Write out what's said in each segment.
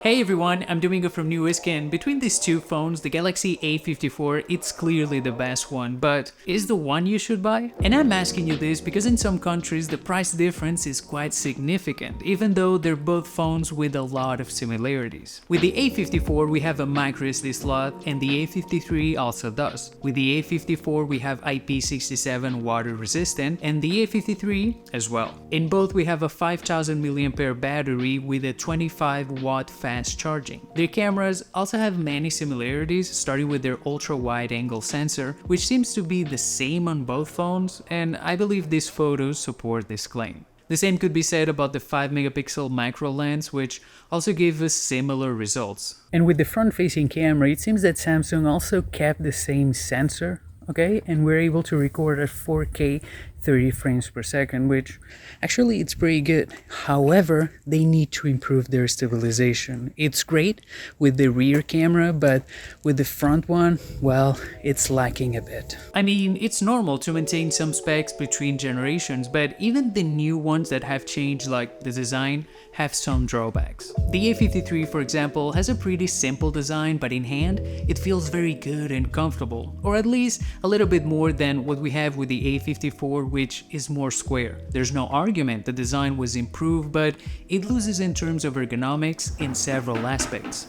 Hey everyone, I'm Domingo from NewSkin. Between these two phones, the Galaxy A54, it's clearly the best one, but is the one you should buy? And I'm asking you this because in some countries the price difference is quite significant, even though they're both phones with a lot of similarities. With the A54 we have a microSD slot and the A53 also does. With the A54 we have IP67 water resistant and the A53 as well. In both we have a 5000 mAh battery with a 25-watt fast charging. Their cameras also have many similarities, starting with their ultra-wide angle sensor, which seems to be the same on both phones, and I believe these photos support this claim. The same could be said about the 5-megapixel macro lens, which also gave us similar results. And with the front-facing camera, it seems that Samsung also kept the same sensor, okay, and we're able to record at 4K 30 frames per second, which actually it's pretty good. However, they need to improve their stabilization. It's great with the rear camera, but with the front one, well, it's lacking a bit. I mean, it's normal to maintain some specs between generations, but even the new ones that have changed, like the design, have some drawbacks. The A53, for example, has a pretty simple design, but in hand, it feels very good and comfortable, or at least a little bit more than what we have with the A54, which is more square. There's no argument the design was improved, but it loses in terms of ergonomics in several aspects.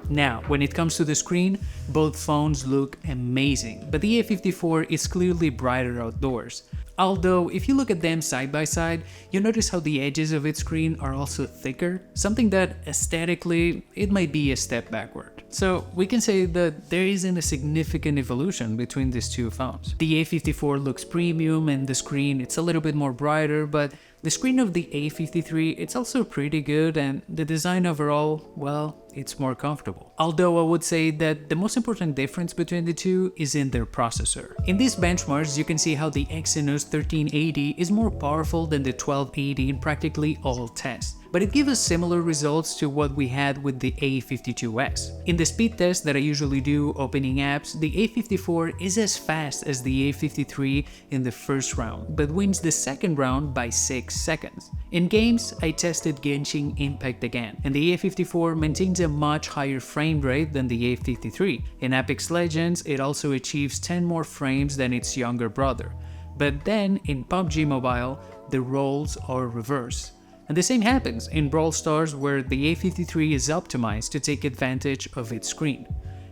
Now, when it comes to the screen, both phones look amazing, but the A54 is clearly brighter outdoors. Although, if you look at them side by side, you'll notice how the edges of its screen are also thicker, something that aesthetically, it might be a step backward. So we can say that there isn't a significant evolution between these two phones. The A54 looks premium and the screen it's a little bit more brighter, but the screen of the A53 it's also pretty good and the design overall, well, it's more comfortable. Although I would say that the most important difference between the two is in their processor. In these benchmarks you can see how the Exynos 1380 is more powerful than the 1280 in practically all tests, but it gives us similar results to what we had with the A52s. In the speed test that I usually do opening apps, the A54 is as fast as the A53 in the first round, but wins the second round by 6 seconds. In games, I tested Genshin Impact again, and the A54 maintains a much higher frame rate than the A53. In Apex Legends, it also achieves 10 more frames than its younger brother. But then, in PUBG Mobile, the roles are reversed. And the same happens in Brawl Stars, where the A53 is optimized to take advantage of its screen.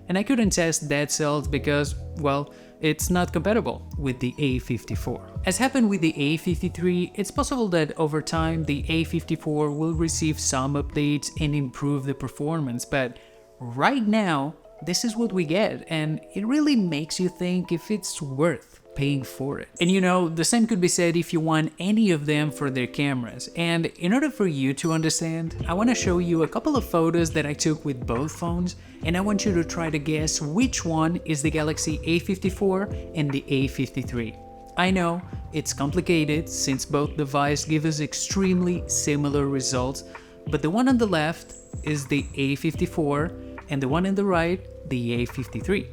And I couldn't test Dead Cells because, well, it's not compatible with the A54. As happened with the A53, it's possible that over time the A54 will receive some updates and improve the performance, but right now, this is what we get, and it really makes you think if it's worth paying for it. And you know, the same could be said if you want any of them for their cameras. And in order for you to understand, I want to show you a couple of photos that I took with both phones, and I want you to try to guess which one is the Galaxy A54 and the A53. I know, it's complicated since both devices give us extremely similar results, but the one on the left is the A54 and the one on the right, the A53.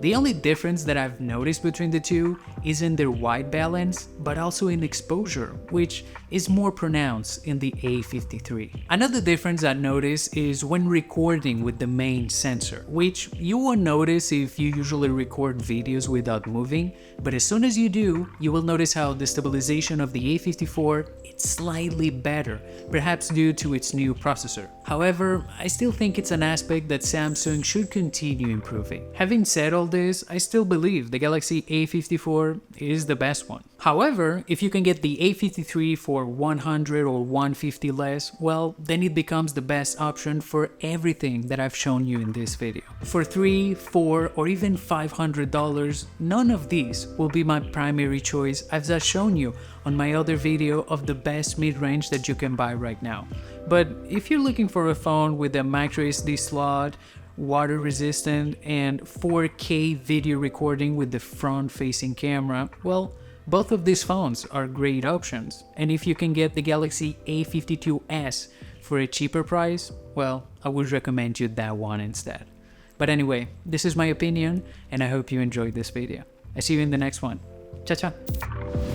The only difference that I've noticed between the two is in their white balance, but also in exposure, which is more pronounced in the A53. Another difference I noticed is when recording with the main sensor, which you won't notice if you usually record videos without moving, but as soon as you do, you will notice how the stabilization of the A54 is slightly better, perhaps due to its new processor. However, I still think it's an aspect that Samsung should continue improving. Having said all this, I still believe the Galaxy A54 is the best one. However, if you can get the A53 for 100 or 150 less, well, then it becomes the best option for everything that I've shown you in this video. For $300, $400, or even $500, none of these will be my primary choice, as I've shown you on my other video of the best mid-range that you can buy right now. But if you're looking for a phone with a microSD slot, water resistant, and 4K video recording with the front-facing camera, well, both of these phones are great options. And if you can get the Galaxy A52s for a cheaper price, well, I would recommend you that one instead. But anyway, this is my opinion, and I hope you enjoyed this video. I see you in the next one. Ciao, ciao!